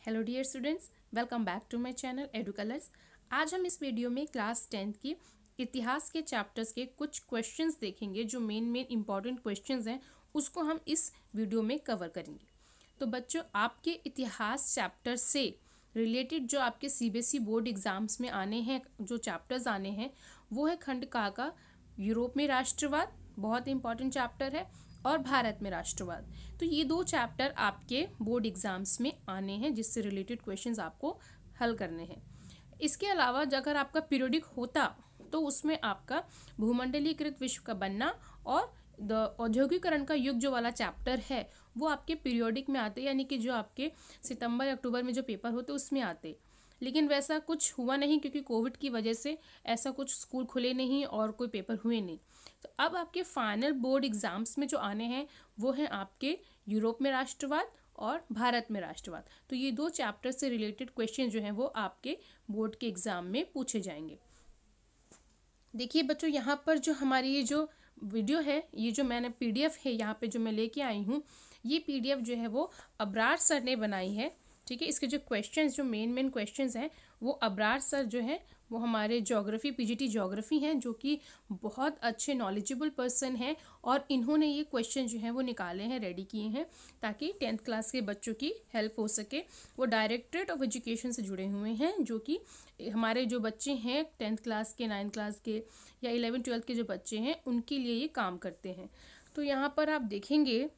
Hello dear students, welcome back to my channel Edu Colors. आज हम इस video में क्लास 10th की इतिहास के चैप्टर्स के कुछ क्वेश्चंस देखेंगे। जो मेन इंपॉर्टेंट क्वेश्चंस हैं उसको हम इस वीडियो में कवर करेंगे। तो बच्चों, आपके इतिहास चैप्टर से रिलेटेड जो आपके सीबीएसई बोर्ड एग्जाम्स में आने हैं, जो चैप्टर्स आने हैं, वो है खंड का यूरोप में राष्ट्रवाद, बहुत इंपॉर्टेंट चैप्टर है, और भारत में राष्ट्रवाद। तो ये दो चैप्टर आपके बोर्ड एग्जाम्स में आने हैं, जिससे रिलेटेड क्वेश्चंस आपको हल करने हैं। इसके अलावा अगर आपका पीरियोडिक होता तो उसमें आपका भूमंडलीकृत विश्व का बनना और औद्योगिकरण का युग जो वाला चैप्टर है वो आपके पीरियोडिक में आते, यानी कि जो आपके सितंबर अक्टूबर में जो पेपर होते उसमें आते। लेकिन वैसा कुछ हुआ नहीं, क्योंकि कोविड की वजह से ऐसा कुछ स्कूल खुले नहीं और कोई पेपर हुए नहीं। तो अब आपके फाइनल बोर्ड एग्जाम्स में जो आने हैं वो हैं आपके यूरोप में राष्ट्रवाद और भारत में राष्ट्रवाद। तो ये दो चैप्टर से रिलेटेड क्वेश्चन जो हैं वो आपके बोर्ड के एग्जाम में पूछे जाएंगे। देखिए बच्चों, यहाँ पर जो हमारी ये जो वीडियो है, ये जो मैंने पीडीएफ है यहाँ पे जो मैं लेके आई हूँ, ये पीडीएफ जो है वो अबरार सर ने बनाई है। ठीक है, इसके जो क्वेश्चंस, जो मेन क्वेश्चंस हैं वो अबरार सर जो हैं वो हमारे ज्योग्राफी, पीजीटी ज्योग्राफी हैं, जो कि बहुत अच्छे नॉलेजेबल पर्सन हैं, और इन्होंने ये क्वेश्चन जो हैं वो निकाले हैं, रेडी किए हैं, ताकि 10th क्लास के बच्चों की हेल्प हो सके। वो डायरेक्टरेट ऑफ एजुकेशन से जुड़े हुए हैं, जो कि हमारे जो बच्चे हैं 10th क्लास के, 9th क्लास के या 11th-12th के जो बच्चे हैं उनके लिए ये काम करते हैं। तो यहाँ पर आप देखेंगे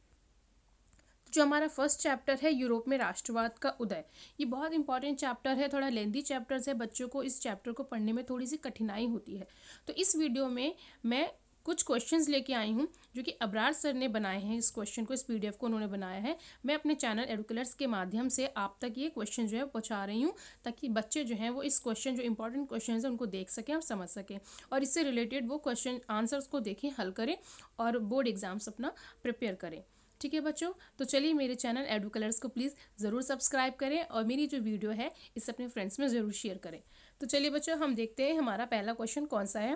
जो हमारा फर्स्ट चैप्टर है यूरोप में राष्ट्रवाद का उदय, ये बहुत इंपॉर्टेंट चैप्टर है, थोड़ा लेंदी चैप्टर है, बच्चों को इस चैप्टर को पढ़ने में थोड़ी सी कठिनाई होती है। तो इस वीडियो में मैं कुछ क्वेश्चंस लेके आई हूँ जो कि अबरार सर ने बनाए हैं। इस क्वेश्चन को, इस पीडीएफ को उन्होंने बनाया है। मैं अपने चैनल एडू कलर्स के माध्यम से आप तक ये क्वेश्चन जो है पहुँचा रही हूँ, ताकि बच्चे जो हैं वो इस क्वेश्चन, जो इंपॉर्टेंट क्वेश्चन है उनको देख सकें और समझ सकें, और इससे रिलेटेड वो क्वेश्चन आंसर्स को देखें, हल करें और बोर्ड एग्जाम्स अपना प्रिपेयर करें। ठीक है बच्चों, तो चलिए मेरे चैनल एडू कलर्स को प्लीज़ ज़रूर सब्सक्राइब करें और मेरी जो वीडियो है इसे अपने फ्रेंड्स में ज़रूर शेयर करें। तो चलिए बच्चों, हम देखते हैं हमारा पहला क्वेश्चन कौन सा है।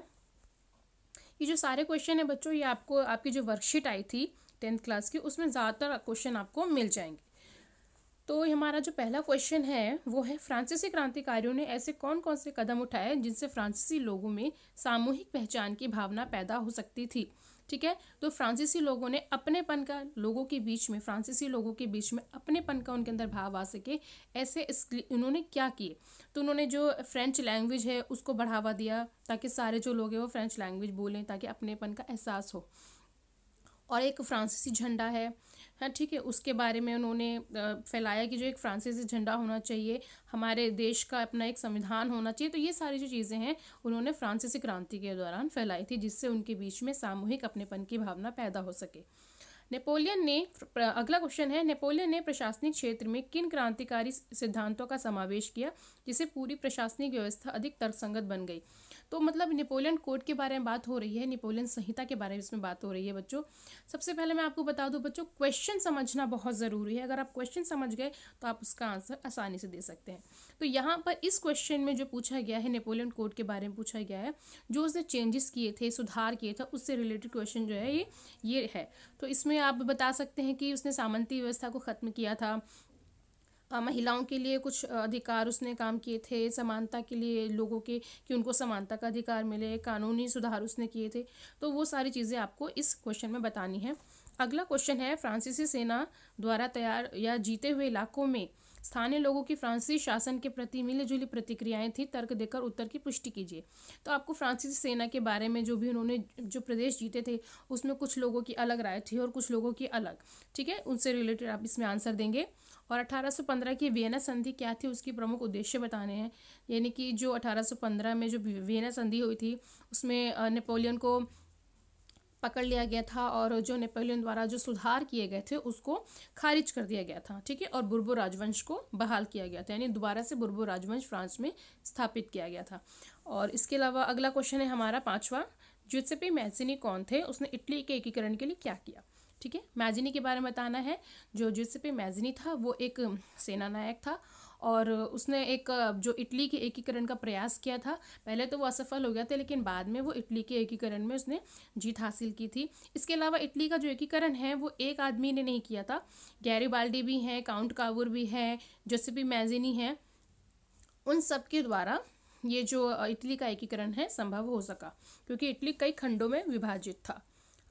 ये जो सारे क्वेश्चन है बच्चों, ये आपको आपकी जो वर्कशीट आई थी 10th क्लास की, उसमें ज़्यादातर क्वेश्चन आपको मिल जाएंगे। तो हमारा जो पहला क्वेश्चन है वो है, फ्रांसीसी क्रांतिकारियों ने ऐसे कौन कौन से कदम उठाए जिनसे फ्रांसीसी लोगों में सामूहिक पहचान की भावना पैदा हो सकती थी। ठीक है, तो फ्रांसीसी लोगों ने अपनेपन का, लोगों के बीच में, फ्रांसीसी लोगों के बीच में अपनेपन का उनके अंदर भाव आ सके, ऐसे उन्होंने क्या किए। तो उन्होंने जो फ्रेंच लैंग्वेज है उसको बढ़ावा दिया, ताकि सारे जो लोग हैं वो फ्रेंच लैंग्वेज बोलें, ताकि अपनेपन का एहसास हो। और एक फ्रांसीसी झंडा है, हाँ ठीक है, उसके बारे में उन्होंने फैलाया कि जो एक फ्रांसीसी झंडा होना चाहिए, हमारे देश का अपना एक संविधान होना चाहिए। तो ये सारी जो चीज़ें हैं उन्होंने फ्रांसीसी क्रांति के दौरान फैलाई थी, जिससे उनके बीच में सामूहिक अपनेपन की भावना पैदा हो सके। नेपोलियन ने, अगला क्वेश्चन है, नेपोलियन ने प्रशासनिक क्षेत्र में किन क्रांतिकारी सिद्धांतों का समावेश किया जिससे पूरी प्रशासनिक व्यवस्था अधिक तर्कसंगत बन गई। तो मतलब नेपोलियन कोड के बारे में बात हो रही है, नेपोलियन संहिता के बारे में इसमें बात हो रही है बच्चों। सबसे पहले मैं आपको बता दूं बच्चों, क्वेश्चन समझना बहुत ज़रूरी है। अगर आप क्वेश्चन समझ गए तो आप उसका आंसर आसानी से दे सकते हैं। तो यहाँ पर इस क्वेश्चन में जो पूछा गया है, नेपोलियन कोड के बारे में पूछा गया है, जो उसने चेंजेस किए थे, सुधार किए थे, उससे रिलेटेड क्वेश्चन जो है ये है। तो इसमें आप बता सकते हैं कि उसने सामंती व्यवस्था को ख़त्म किया था, महिलाओं के लिए कुछ अधिकार उसने काम किए थे, समानता के लिए लोगों के, कि उनको समानता का अधिकार मिले, कानूनी सुधार उसने किए थे। तो वो सारी चीज़ें आपको इस क्वेश्चन में बतानी है। अगला क्वेश्चन है, फ्रांसीसी सेना द्वारा तैयार या जीते हुए इलाकों में स्थानीय लोगों की फ्रांसीसी शासन के प्रति मिलीजुली प्रतिक्रियाएं थी, तर्क देकर उत्तर की पुष्टि कीजिए। तो आपको फ्रांसीसी सेना के बारे में, जो भी उन्होंने जो प्रदेश जीते थे उसमें कुछ लोगों की अलग राय थी और कुछ लोगों की अलग, ठीक है, उनसे रिलेटेड आप इसमें आंसर देंगे। और 1815 की वियना संधि क्या थी, उसकी प्रमुख उद्देश्य बताने हैं। यानी कि जो 1815 में जो वियना संधि हुई थी उसमें नेपोलियन को पकड़ लिया गया था, और जो नेपोलियन द्वारा जो सुधार किए गए थे उसको खारिज कर दिया गया था। ठीक है, और बुर्बो राजवंश को बहाल किया गया था, यानी दोबारा से बुर्बो राजवंश फ्रांस में स्थापित किया गया था। और इसके अलावा अगला क्वेश्चन है हमारा पांचवा, ज्यूसेप्पे मैज़िनी कौन थे, उसने इटली के एकीकरण के लिए क्या किया। ठीक है, मैजिनी के बारे में बताना है। जो जुसेप्पे मैजिनी था वो एक सेना नायक था और उसने एक जो इटली के एकीकरण का प्रयास किया था। पहले तो वो असफल हो गया था, लेकिन बाद में वो इटली के एकीकरण में उसने जीत हासिल की थी। इसके अलावा इटली का जो एकीकरण है वो एक आदमी ने नहीं किया था, गैरिबाल्डी भी हैं, काउंट कावूर भी हैं, जुसेप्पे मैजिनी हैं, उन सब के द्वारा ये जो इटली का एकीकरण है संभव हो सका, क्योंकि इटली कई खंडों में विभाजित था।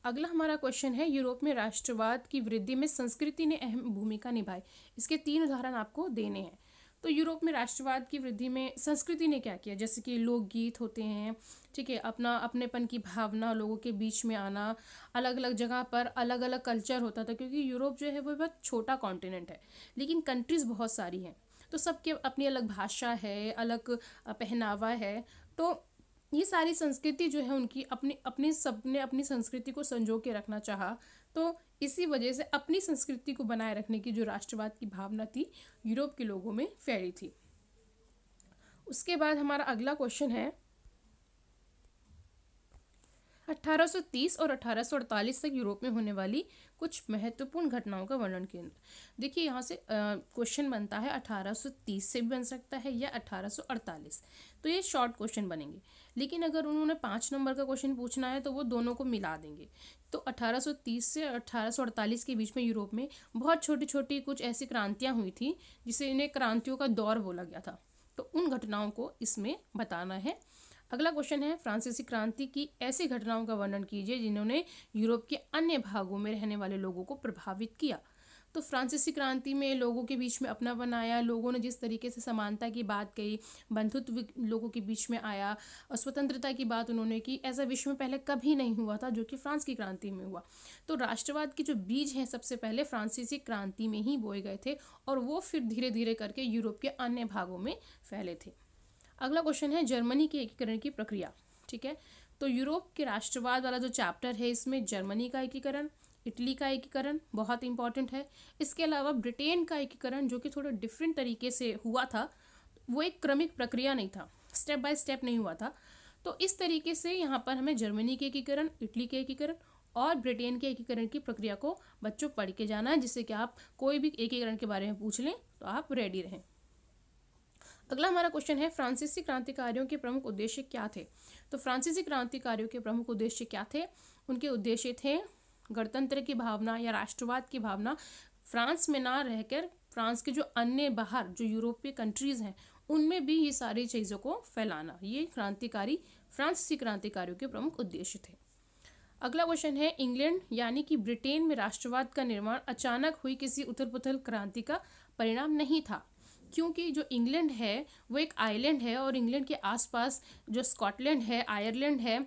अगला हमारा क्वेश्चन है, यूरोप में राष्ट्रवाद की वृद्धि में संस्कृति ने अहम भूमिका निभाई। इसके 3 उदाहरण आपको देने हैं। तो यूरोप में राष्ट्रवाद की वृद्धि में संस्कृति ने क्या किया, जैसे कि लोकगीत होते हैं, ठीक है, अपना अपनेपन की भावना, लोगों के बीच में आना, अलग अलग जगह पर अलग अलग कल्चर होता था, क्योंकि यूरोप जो है वो बहुत छोटा कॉन्टिनेंट है, लेकिन कंट्रीज़ बहुत सारी हैं, तो सबके अपनी अलग भाषा है, अलग पहनावा है। तो ये सारी संस्कृति जो है उनकी अपनी अपनी सबने अपनी संस्कृति को संजो के रखना चाहा। तो इसी वजह से अपनी संस्कृति को बनाए रखने की जो राष्ट्रवाद की भावना थी यूरोप के लोगों में फैली थी। उसके बाद हमारा अगला क्वेश्चन है, 1830 और 1848 तक यूरोप में होने वाली कुछ महत्वपूर्ण घटनाओं का वर्णन कीजिए। देखिए यहाँ से क्वेश्चन बनता है 1830 से भी बन सकता है या 1848, तो ये शॉर्ट क्वेश्चन बनेंगे। लेकिन अगर उन्होंने 5 नंबर का क्वेश्चन पूछना है तो वो दोनों को मिला देंगे। तो 1830 से 1848 के बीच में यूरोप में बहुत छोटी छोटी कुछ ऐसी क्रांतियाँ हुई थी जिसे इन्हें क्रांतियों का दौर बोला गया था। तो उन घटनाओं को इसमें बताना है। अगला क्वेश्चन है, फ्रांसीसी क्रांति की ऐसी घटनाओं का वर्णन कीजिए जिन्होंने यूरोप के अन्य भागों में रहने वाले लोगों को प्रभावित किया। तो फ्रांसीसी क्रांति में लोगों के बीच में अपनापन आया, लोगों ने जिस तरीके से समानता की बात कही, बंधुत्व लोगों के बीच में आया और स्वतंत्रता की बात उन्होंने की, ऐसा विश्व में पहले कभी नहीं हुआ था जो कि फ्रांस की क्रांति में हुआ। तो राष्ट्रवाद के जो बीज हैं सबसे पहले फ्रांसीसी क्रांति में ही बोए गए थे और वो फिर धीरे धीरे करके यूरोप के अन्य भागों में फैले थे। अगला क्वेश्चन है, जर्मनी के एकीकरण की प्रक्रिया। ठीक है, तो यूरोप के राष्ट्रवाद वाला जो चैप्टर है इसमें जर्मनी का एकीकरण, इटली का एकीकरण बहुत इंपॉर्टेंट है। इसके अलावा ब्रिटेन का एकीकरण जो कि थोड़ा डिफरेंट तरीके से हुआ था, वो एक क्रमिक प्रक्रिया नहीं था, स्टेप बाय स्टेप नहीं हुआ था। तो इस तरीके से यहाँ पर हमें जर्मनी के एकीकरण, इटली के एकीकरण और ब्रिटेन के एकीकरण की प्रक्रिया को बच्चों पढ़ के जाना है, जिससे कि आप कोई भी एकीकरण के बारे में पूछ लें तो आप रेडी रहें। अगला हमारा क्वेश्चन है, फ्रांसीसी क्रांतिकारियों के प्रमुख उद्देश्य क्या थे। तो फ्रांसीसी क्रांतिकारियों के प्रमुख उद्देश्य क्या थे? उनके उद्देश्य थे गणतंत्र की भावना या राष्ट्रवाद की भावना फ्रांस में ना रहकर फ्रांस के जो अन्य बाहर जो यूरोपीय कंट्रीज हैं उनमें भी ये सारी चीज़ों को फैलाना। ये क्रांतिकारी फ्रांसीसी क्रांतिकारियों के प्रमुख उद्देश्य थे। अगला क्वेश्चन है, इंग्लैंड यानी कि ब्रिटेन में राष्ट्रवाद का निर्माण अचानक हुई किसी उथल पुथल क्रांति का परिणाम नहीं था, क्योंकि जो इंग्लैंड है वो एक आइलैंड है और इंग्लैंड के आसपास जो स्कॉटलैंड है, आयरलैंड है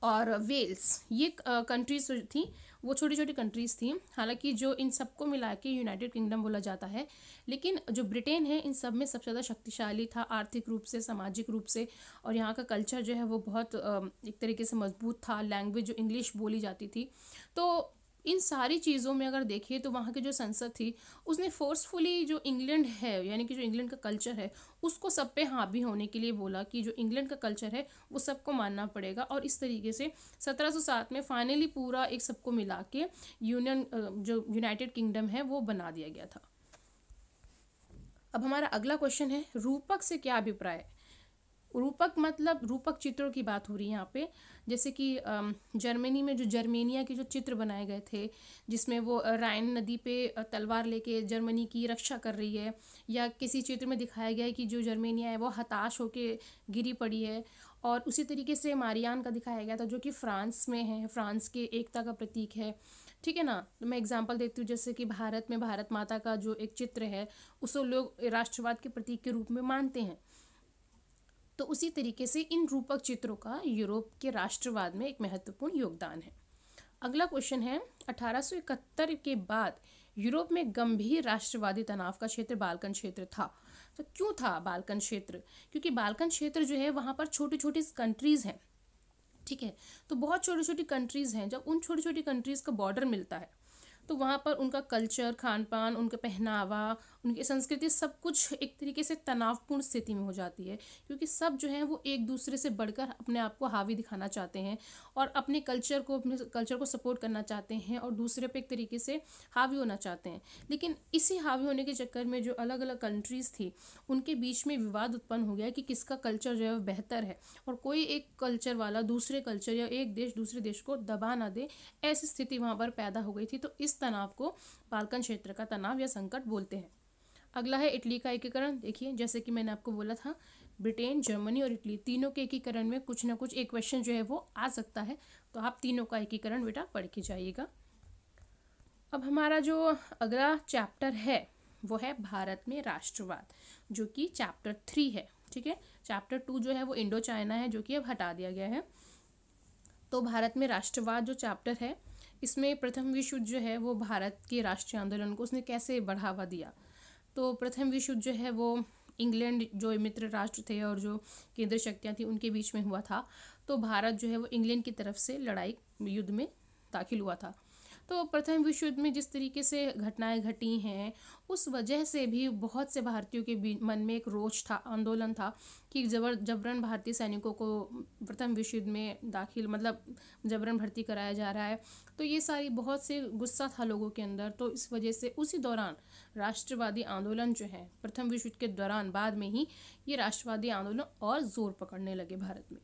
और वेल्स, ये कंट्रीज थी, वो छोटी छोटी कंट्रीज थी। हालांकि जो इन सबको मिला के यूनाइटेड किंगडम बोला जाता है, लेकिन जो ब्रिटेन है इन सब में सबसे ज़्यादा शक्तिशाली था, आर्थिक रूप से, सामाजिक रूप से, और यहाँ का कल्चर जो है वो बहुत एक तरीके से मजबूत था। लैंग्वेज जो इंग्लिश बोली जाती थी। तो इन सारी चीज़ों में अगर देखिए तो वहाँ की जो संसद थी उसने फोर्सफुली जो इंग्लैंड है यानी कि जो इंग्लैंड का कल्चर है उसको सब पे हावी होने के लिए बोला कि जो इंग्लैंड का कल्चर है वो सबको मानना पड़ेगा। और इस तरीके से 1707 में फाइनली पूरा एक सबको मिला के यूनियन जो यूनाइटेड किंगडम है वो बना दिया गया था। अब हमारा अगला क्वेश्चन है, रूपक से क्या अभिप्राय है। रूपक मतलब रूपक चित्रों की बात हो रही है यहाँ पे, जैसे कि जर्मनी में जो जर्मेनिया के जो चित्र बनाए गए थे जिसमें वो राइन नदी पे तलवार लेके जर्मनी की रक्षा कर रही है, या किसी चित्र में दिखाया गया है कि जो जर्मेनिया है वो हताश होके गिरी पड़ी है। और उसी तरीके से मारियान का दिखाया गया था जो कि फ्रांस में है, फ्रांस के एकता का प्रतीक है। ठीक है ना। तो मैं एग्जांपल देती हूँ, जैसे कि भारत में भारत माता का जो एक चित्र है उसे लोग राष्ट्रवाद के प्रतीक के रूप में मानते हैं। तो उसी तरीके से इन रूपक चित्रों का यूरोप के राष्ट्रवाद में एक महत्वपूर्ण योगदान है। अगला क्वेश्चन है, 1871 के बाद यूरोप में गंभीर राष्ट्रवादी तनाव का क्षेत्र बाल्कन क्षेत्र था। तो क्यों था बाल्कन क्षेत्र? क्योंकि बाल्कन क्षेत्र जो है वहाँ पर छोटी छोटी कंट्रीज़ हैं। ठीक है, तो बहुत छोटी छोटी कंट्रीज़ हैं। जब उन छोटी छोटी कंट्रीज़ का बॉर्डर मिलता है तो वहाँ पर उनका कल्चर, खान पान, उनका पहनावा, उनकी संस्कृति सब कुछ एक तरीके से तनावपूर्ण स्थिति में हो जाती है, क्योंकि सब जो है वो एक दूसरे से बढ़कर अपने आप को हावी दिखाना चाहते हैं और अपने कल्चर को सपोर्ट करना चाहते हैं और दूसरे पे एक तरीके से हावी होना चाहते हैं। लेकिन इसी हावी होने के चक्कर में जो अलग अलग कंट्रीज़ थी उनके बीच में विवाद उत्पन्न हो गया कि किसका कल्चर जो है वो बेहतर है, और कोई एक कल्चर वाला दूसरे कल्चर या एक देश दूसरे देश को दबा ना दे, ऐसी स्थिति वहाँ पर पैदा हो गई थी। तो इस तनाव को बाल्कन क्षेत्र का तनाव या संकट बोलते हैं। अगला है इटली का एकीकरण। देखिए, जैसे कि मैंने आपको बोला था, ब्रिटेन, जर्मनी और इटली तीनों के एकीकरण में कुछ ना कुछ एक क्वेश्चन जो है वो आ सकता है, तो आप तीनों का एकीकरण बेटा पढ़ के जाइएगा। अब हमारा जो अगला चैप्टर है वो है भारत में राष्ट्रवाद, जो कि चैप्टर 3 है। ठीक है, चैप्टर 2 जो है वो इंडो चाइना है, जो कि अब हटा दिया गया है। तो भारत में राष्ट्रवाद जो चैप्टर है, इसमें प्रथम विश्व युद्ध जो है वो भारत के राष्ट्रीय आंदोलन को उसने कैसे बढ़ावा दिया। तो प्रथम विश्व युद्ध जो है वो इंग्लैंड जो मित्र राष्ट्र थे और जो केंद्र शक्तियाँ थी उनके बीच में हुआ था। तो भारत जो है वो इंग्लैंड की तरफ से लड़ाई युद्ध में दाखिल हुआ था। तो प्रथम विश्व युद्ध में जिस तरीके से घटनाएं घटी हैं, उस वजह से भी बहुत से भारतीयों के मन में एक रोष था, आंदोलन था कि जबरन भारतीय सैनिकों को प्रथम विश्व युद्ध में जबरन भर्ती कराया जा रहा है। तो ये सारी बहुत से गुस्सा था लोगों के अंदर। तो इस वजह से उसी दौरान राष्ट्रवादी आंदोलन जो है प्रथम विश्व युद्ध के दौरान, बाद में ही ये राष्ट्रवादी आंदोलन और जोर पकड़ने लगे भारत में।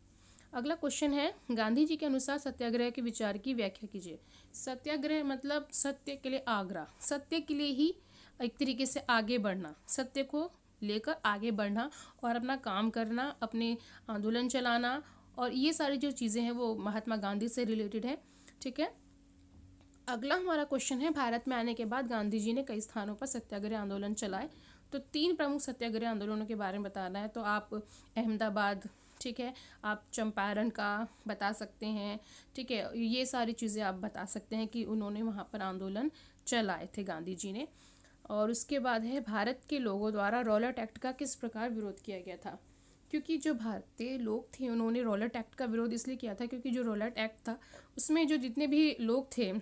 अगला क्वेश्चन है, गांधी जी के अनुसार सत्याग्रह के विचार की व्याख्या कीजिए। सत्याग्रह मतलब सत्य के लिए आग्रह, सत्य के लिए ही एक तरीके से आगे बढ़ना, सत्य को लेकर आगे बढ़ना और अपना काम करना, अपने आंदोलन चलाना, और ये सारी जो चीज़ें हैं वो महात्मा गांधी से रिलेटेड है। ठीक है, अगला हमारा क्वेश्चन है, भारत में आने के बाद गांधी जी ने कई स्थानों पर सत्याग्रह आंदोलन चलाए। तो 3 प्रमुख सत्याग्रह आंदोलनों के बारे में बताना है। तो आप अहमदाबाद, ठीक है, आप चंपारण का बता सकते हैं। ठीक है, ये सारी चीज़ें आप बता सकते हैं कि उन्होंने वहाँ पर आंदोलन चलाए थे गांधी जी ने। और उसके बाद है, भारत के लोगों द्वारा रॉलेट एक्ट का किस प्रकार विरोध किया गया था। क्योंकि जो भारतीय लोग थे उन्होंने रॉलेट एक्ट का विरोध इसलिए किया था क्योंकि जो रॉलेट एक्ट था उसमें जो जितने भी लोग थे,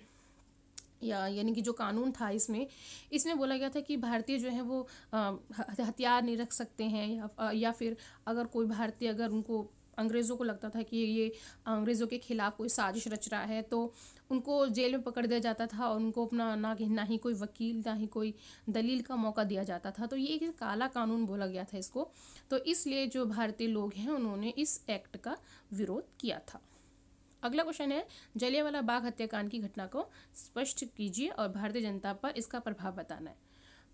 यानी कि जो कानून था इसमें बोला गया था कि भारतीय जो है वो हथियार नहीं रख सकते हैं, या फिर अगर कोई भारतीय, अगर उनको अंग्रेज़ों को लगता था कि ये अंग्रेज़ों के खिलाफ कोई साजिश रच रहा है, तो उनको जेल में पकड़ दिया जाता था और उनको अपना ना ही कोई वकील ना ही कोई दलील का मौका दिया जाता था। तो ये एक काला कानून बोला गया था इसको। तो इसलिए जो भारतीय लोग हैं उन्होंने इस एक्ट का विरोध किया था। अगला क्वेश्चन है, जलियांवाला बाग हत्याकांड की घटना को स्पष्ट कीजिए और भारतीय जनता पर इसका प्रभाव बताना है।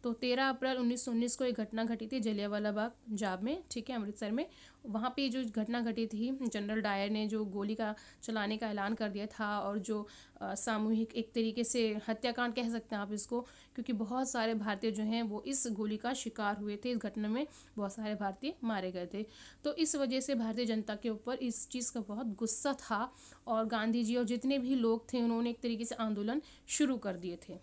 तो 13 अप्रैल 1919 को एक घटना घटी थी जलियांवाला बाग पंजाब में, ठीक है, अमृतसर में। वहाँ पे जो घटना घटी थी, जनरल डायर ने जो गोली का चलाने का ऐलान कर दिया था, और जो सामूहिक एक तरीके से हत्याकांड कह सकते हैं आप इसको, क्योंकि बहुत सारे भारतीय जो हैं वो इस गोली का शिकार हुए थे। इस घटना में बहुत सारे भारतीय मारे गए थे। तो इस वजह से भारतीय जनता के ऊपर इस चीज़ का बहुत गुस्सा था, और गांधी जी और जितने भी लोग थे उन्होंने एक तरीके से आंदोलन शुरू कर दिए थे।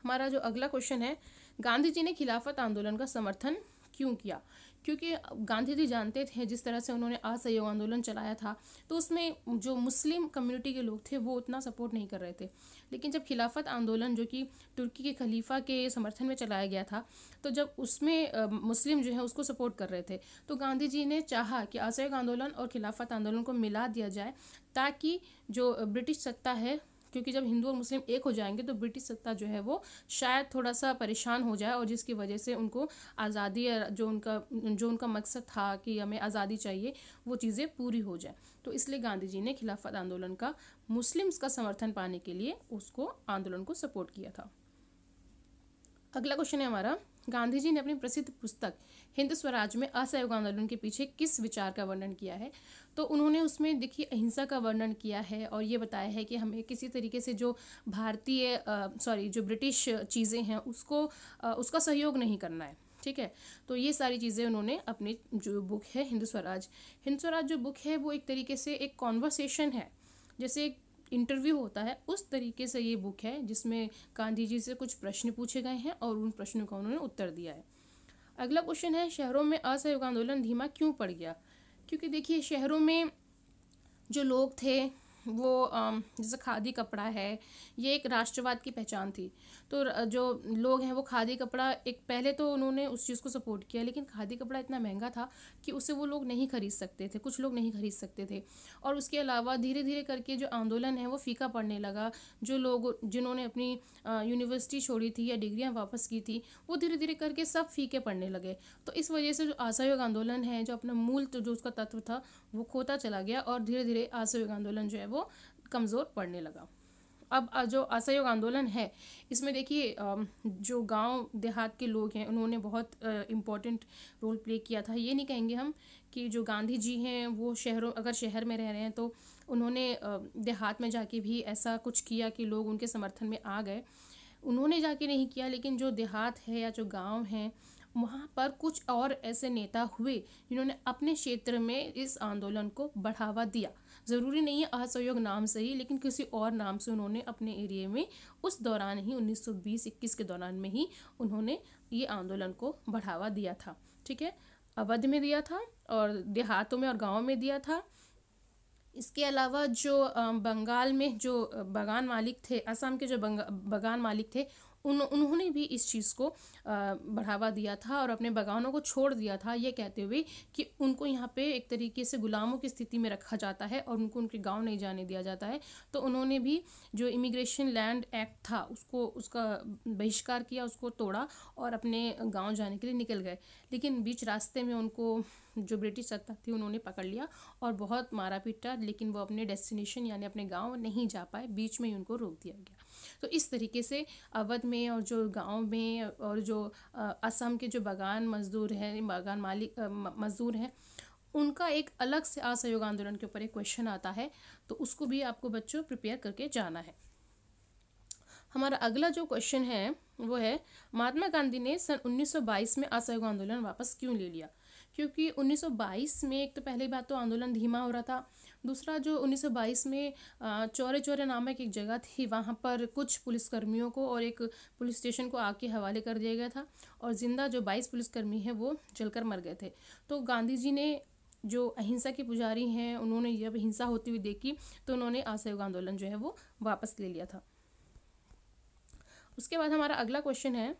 हमारा जो अगला क्वेश्चन है, गांधी जी ने खिलाफत आंदोलन का समर्थन क्यों किया। क्योंकि गांधी जी जानते थे जिस तरह से उन्होंने असहयोग आंदोलन चलाया था, तो उसमें जो मुस्लिम कम्युनिटी के लोग थे वो उतना सपोर्ट नहीं कर रहे थे। लेकिन जब खिलाफत आंदोलन जो कि तुर्की के खलीफा के समर्थन में चलाया गया था, तो जब उसमें मुस्लिम जो है उसको सपोर्ट कर रहे थे, तो गांधी जी ने चाहा कि असहयोग आंदोलन और खिलाफत आंदोलन को मिला दिया जाए, ताकि जो ब्रिटिश सत्ता है, क्योंकि जब हिंदू और मुस्लिम एक हो जाएंगे तो ब्रिटिश सत्ता जो है वो शायद थोड़ा सा परेशान हो जाए, और जिसकी वजह से उनको आज़ादी, जो उनका मकसद था कि हमें आज़ादी चाहिए, वो चीज़ें पूरी हो जाए। तो इसलिए गांधी जी ने खिलाफत आंदोलन का, मुस्लिम्स का समर्थन पाने के लिए उसको आंदोलन को सपोर्ट किया था। अगला क्वेश्चन है हमारा, गांधी जी ने अपनी प्रसिद्ध पुस्तक हिंद स्वराज में असहयोग आंदोलन के पीछे किस विचार का वर्णन किया है। तो उन्होंने उसमें देखिए अहिंसा का वर्णन किया है, और ये बताया है कि हमें किसी तरीके से जो जो ब्रिटिश चीज़ें हैं उसका सहयोग नहीं करना है। ठीक है, तो ये सारी चीज़ें उन्होंने अपनी जो बुक है हिंद स्वराज जो बुक है वो एक तरीके से एक कॉन्वर्सेशन है, जैसे एक इंटरव्यू होता है, उस तरीके से ये बुक है, जिसमें गांधी जी से कुछ प्रश्न पूछे गए हैं और उन प्रश्नों का उन्होंने उत्तर दिया है। अगला क्वेश्चन है, शहरों में असहयोग आंदोलन धीमा क्यों पड़ गया। क्योंकि देखिए शहरों में जो लोग थे वो जैसे खादी कपड़ा है, ये एक राष्ट्रवाद की पहचान थी। तो जो लोग हैं वो खादी कपड़ा, एक पहले तो उन्होंने उस चीज़ को सपोर्ट किया, लेकिन खादी कपड़ा इतना महंगा था कि उसे वो लोग नहीं खरीद सकते थे, कुछ लोग नहीं खरीद सकते थे। और उसके अलावा धीरे धीरे करके जो आंदोलन है वो फीका पड़ने लगा। जो लोग जिन्होंने अपनी यूनिवर्सिटी छोड़ी थी या डिग्रियाँ वापस की थी, वो धीरे धीरे करके सब फीके पड़ने लगे। तो इस वजह से जो असहयोग आंदोलन है, जो अपना मूल तो जो उसका तत्व था वो खोता चला गया, और धीरे धीरे असहयोग आंदोलन जो है वो कमज़ोर पड़ने लगा। अब जो असहयोग आंदोलन है, इसमें देखिए जो गांव देहात के लोग हैं उन्होंने बहुत इम्पोर्टेंट रोल प्ले किया था। ये नहीं कहेंगे हम कि जो गांधी जी हैं वो अगर शहर में रह रहे हैं तो उन्होंने देहात में जाके भी ऐसा कुछ किया कि लोग उनके समर्थन में आ गए। उन्होंने जाके नहीं किया, लेकिन जो देहात है या जो गांव हैं वहाँ पर कुछ और ऐसे नेता हुए जिन्होंने अपने क्षेत्र में इस आंदोलन को बढ़ावा दिया। ज़रूरी नहीं है असहयोग नाम से ही, लेकिन किसी और नाम से उन्होंने अपने एरिया में उस दौरान ही 1920-21 के दौरान में ही उन्होंने ये आंदोलन को बढ़ावा दिया था। ठीक है, अवध में दिया था और देहातों में और गाँव में दिया था। इसके अलावा जो बंगाल में जो बगान मालिक थे, असम के जो बगान मालिक थे, उन्होंने भी इस चीज़ को बढ़ावा दिया था और अपने बगानों को छोड़ दिया था, ये कहते हुए कि उनको यहाँ पे एक तरीके से गुलामों की स्थिति में रखा जाता है और उनको उनके गांव नहीं जाने दिया जाता है। तो उन्होंने भी जो इमिग्रेशन लैंड एक्ट था उसका बहिष्कार किया, उसको तोड़ा और अपने गाँव जाने के लिए निकल गए। लेकिन बीच रास्ते में उनको जो ब्रिटिश सत्ता थी उन्होंने पकड़ लिया और बहुत मारा पीटा, लेकिन वो अपने डेस्टिनेशन यानी अपने गांव नहीं जा पाए, बीच में ही उनको रोक दिया गया। तो इस तरीके से अवध में और जो गांव में और जो असम के जो बगान मजदूर हैं, बगान मालिक मजदूर हैं, उनका एक अलग से असहयोग आंदोलन के ऊपर एक क्वेश्चन आता है, तो उसको भी आपको बच्चों प्रिपेयर करके जाना है। हमारा अगला जो क्वेश्चन है वो है, महात्मा गांधी ने सन 1922 में असहयोग आंदोलन वापस क्यों ले लिया? क्योंकि 1922 में एक तो पहली बात तो आंदोलन धीमा हो रहा था, दूसरा जो 1922 में चौरे चौरे नामक एक जगह थी, वहाँ पर कुछ पुलिसकर्मियों को और एक पुलिस स्टेशन को आग के हवाले कर दिया गया था और जिंदा जो 22 पुलिसकर्मी हैं वो जलकर मर गए थे। तो गांधी जी ने, जो अहिंसा के पुजारी हैं, उन्होंने जब हिंसा होती हुई देखी तो उन्होंने असहयोग आंदोलन जो है वो वापस ले लिया था। उसके बाद हमारा अगला क्वेश्चन है,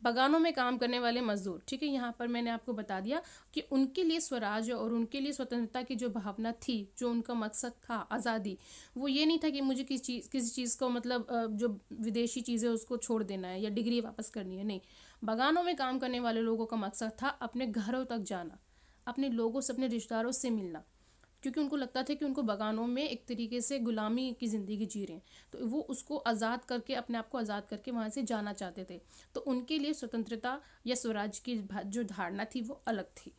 बगानों में काम करने वाले मजदूर। ठीक है, यहाँ पर मैंने आपको बता दिया कि उनके लिए स्वराज और उनके लिए स्वतंत्रता की जो भावना थी, जो उनका मकसद था आज़ादी, वो ये नहीं था कि मुझे किसी चीज़ को मतलब जो विदेशी चीज़ें उसको छोड़ देना है या डिग्री वापस करनी है, नहीं। बगानों में काम करने वाले लोगों का मकसद था अपने घरों तक जाना, अपने लोगों से, अपने रिश्तेदारों से मिलना, क्योंकि उनको लगता था कि उनको बगानों में एक तरीके से गुलामी की ज़िंदगी जी रहे हैं, तो वो उसको आज़ाद करके, अपने आप को आज़ाद करके वहाँ से जाना चाहते थे। तो उनके लिए स्वतंत्रता या स्वराज की जो धारणा थी वो अलग थी।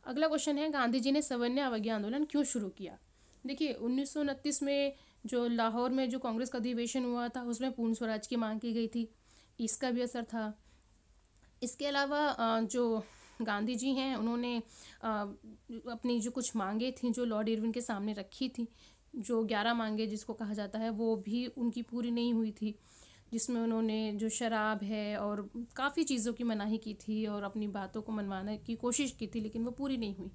अगला क्वेश्चन है, गांधी जी ने सवर्ण अवज्ञा आंदोलन क्यों शुरू किया? देखिए 1929 में जो लाहौर में जो कांग्रेस का अधिवेशन हुआ था उसमें पूर्ण स्वराज की मांग की गई थी, इसका भी असर था। इसके अलावा जो गांधी जी हैं उन्होंने अपनी जो कुछ मांगे थी जो लॉर्ड इरविन के सामने रखी थी, जो 11 मांगे जिसको कहा जाता है, वो भी उनकी पूरी नहीं हुई थी, जिसमें उन्होंने जो शराब है और काफ़ी चीज़ों की मनाही की थी और अपनी बातों को मनवाने की कोशिश की थी, लेकिन वो पूरी नहीं हुई।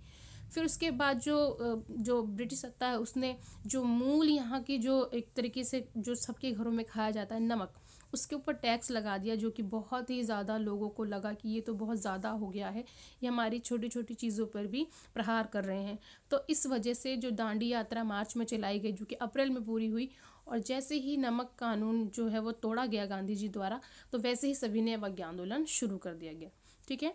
फिर उसके बाद जो ब्रिटिश सत्ता है उसने जो मूल यहाँ की जो एक तरीके से जो सबके घरों में खाया जाता है नमक, उसके ऊपर टैक्स लगा दिया, जो कि बहुत ही ज़्यादा लोगों को लगा कि ये तो बहुत ज़्यादा हो गया है, ये हमारी छोटी छोटी चीज़ों पर भी प्रहार कर रहे हैं। तो इस वजह से जो दांडी यात्रा मार्च में चलाई गई, जो कि अप्रैल में पूरी हुई, और जैसे ही नमक कानून जो है वो तोड़ा गया गांधी जी द्वारा, तो वैसे ही सविनय अवज्ञा आंदोलन शुरू कर दिया गया। ठीक है,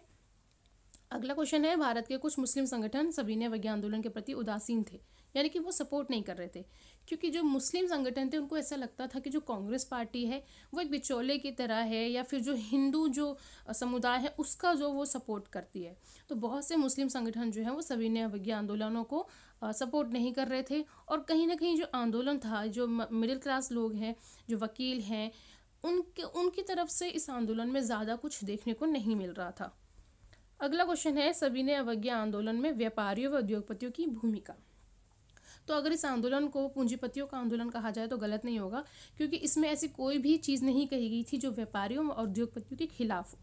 अगला क्वेश्चन है, भारत के कुछ मुस्लिम संगठन सविनय अवज्ञा आंदोलन के प्रति उदासीन थे, यानी कि वो सपोर्ट नहीं कर रहे थे, क्योंकि जो मुस्लिम संगठन थे उनको ऐसा लगता था कि जो कांग्रेस पार्टी है वो एक बिचौले की तरह है, या फिर जो हिंदू जो समुदाय है उसका जो वो सपोर्ट करती है। तो बहुत से मुस्लिम संगठन जो है वो सविनय अवज्ञा आंदोलनों को सपोर्ट नहीं कर रहे थे, और कहीं ना कहीं जो आंदोलन था, जो मिडिल क्लास लोग हैं, जो वकील हैं, उनकी तरफ से इस आंदोलन में ज़्यादा कुछ देखने को नहीं मिल रहा था। अगला क्वेश्चन है, सविनय अवज्ञा आंदोलन में व्यापारियों व उद्योगपतियों की भूमिका। तो अगर इस आंदोलन को पूंजीपतियों का आंदोलन कहा जाए तो गलत नहीं होगा, क्योंकि इसमें ऐसी कोई भी चीज़ नहीं कही गई थी जो व्यापारियों और उद्योगपतियों के खिलाफ हो।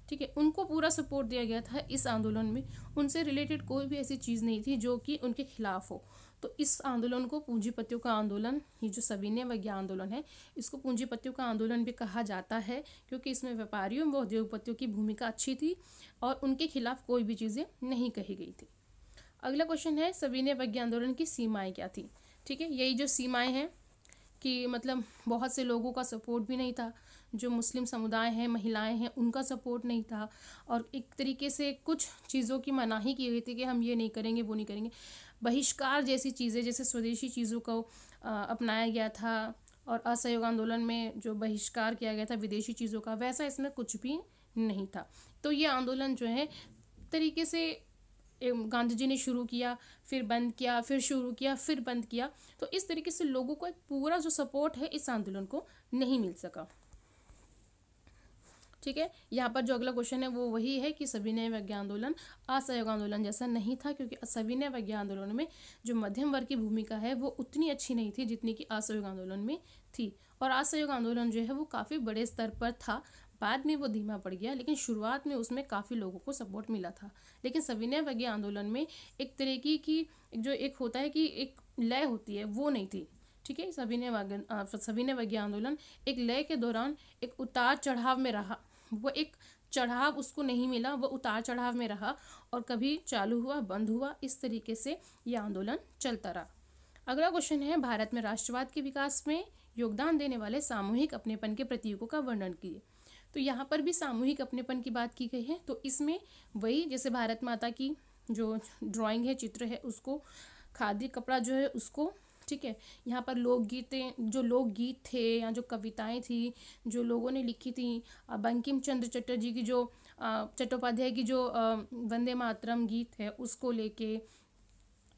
ठीक है, उनको पूरा सपोर्ट दिया गया था इस आंदोलन में, उनसे रिलेटेड कोई भी ऐसी चीज़ नहीं थी जो कि उनके खिलाफ हो। तो इस आंदोलन को पूंजीपतियों का आंदोलन, ये जो सविनय अवज्ञा आंदोलन है, इसको पूंजीपतियों का आंदोलन भी कहा जाता है, क्योंकि इसमें व्यापारियों व उद्योगपतियों की भूमिका अच्छी थी और उनके खिलाफ कोई भी चीज़ें नहीं कही गई थी। अगला क्वेश्चन है, सविनय अवज्ञा आंदोलन की सीमाएं क्या थी। ठीक है, यही जो सीमाएं हैं कि मतलब बहुत से लोगों का सपोर्ट भी नहीं था, जो मुस्लिम समुदाय हैं, महिलाएं हैं, उनका सपोर्ट नहीं था, और एक तरीके से कुछ चीज़ों की मनाही की गई थी कि हम ये नहीं करेंगे, वो नहीं करेंगे। बहिष्कार जैसी चीज़ें, जैसे स्वदेशी चीज़ों को अपनाया गया था, और असहयोग आंदोलन में जो बहिष्कार किया गया था विदेशी चीज़ों का, वैसा इसमें कुछ भी नहीं था। तो ये आंदोलन जो है तरीके से गांधी जी ने शुरू किया, फिर बंद किया, फिर शुरू किया, फिर बंद किया। तो इस तरीके से लोगों को एक पूरा जो सपोर्ट है इस आंदोलन को नहीं मिल सका। ठीक है, यहाँ पर जो अगला क्वेश्चन है वो वही है कि सविनय अवज्ञा आंदोलन असहयोग आंदोलन जैसा नहीं था, क्योंकि सविनय अवज्ञा आंदोलन में जो मध्यम वर्ग की भूमिका है वो उतनी अच्छी नहीं थी जितनी कि असहयोग आंदोलन में थी। और असहयोग आंदोलन जो है वो काफ़ी बड़े स्तर पर था, बाद में वो धीमा पड़ गया, लेकिन शुरुआत में उसमें काफ़ी लोगों को सपोर्ट मिला था। लेकिन सविनय अवज्ञा आंदोलन में एक तरीके की जो एक होता है कि एक लय होती है, वो नहीं थी। ठीक है, सविनय अवज्ञा आंदोलन एक लय के दौरान एक उतार चढ़ाव में रहा, वो एक चढ़ाव उसको नहीं मिला, वो उतार चढ़ाव में रहा, और कभी चालू हुआ, बंद हुआ, इस तरीके से ये आंदोलन चलता रहा। अगला क्वेश्चन है, भारत में राष्ट्रवाद के विकास में योगदान देने वाले सामूहिक अपनेपन के प्रतीकों का वर्णन कीजिए। तो यहाँ पर भी सामूहिक अपनेपन की बात की गई है। तो इसमें वही जैसे भारत माता की जो ड्राइंग है, चित्र है, उसको, खादी कपड़ा जो है उसको, ठीक है, यहाँ पर लोकगीत थे या जो कविताएं थी जो लोगों ने लिखी थी, बंकिम चंद्र चटर्जी की जो चट्टोपाध्याय की जो वंदे मातरम गीत है उसको लेके,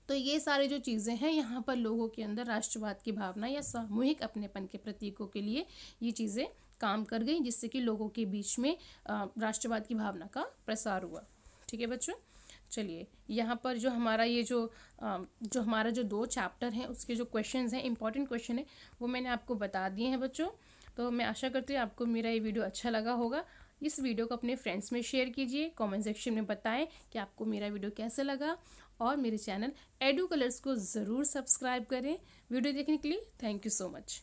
तो ये सारे जो चीज़ें हैं यहाँ पर लोगों के अंदर राष्ट्रवाद की भावना या सामूहिक अपनेपन के प्रतीकों के लिए ये चीज़ें काम कर गई, जिससे कि लोगों के बीच में राष्ट्रवाद की भावना का प्रसार हुआ। ठीक है बच्चों, चलिए यहाँ पर जो हमारा ये जो हमारा जो 2 चैप्टर हैं उसके जो क्वेश्चंस हैं, इंपॉर्टेंट क्वेश्चन है, वो मैंने आपको बता दिए हैं बच्चों। तो मैं आशा करती हूँ आपको मेरा ये वीडियो अच्छा लगा होगा। इस वीडियो को अपने फ्रेंड्स में शेयर कीजिए, कमेंट सेक्शन में बताएं कि आपको मेरा वीडियो कैसा लगा, और मेरे चैनल एडू कलर्स को ज़रूर सब्सक्राइब करें। वीडियो देखने के लिए थैंक यू सो मच।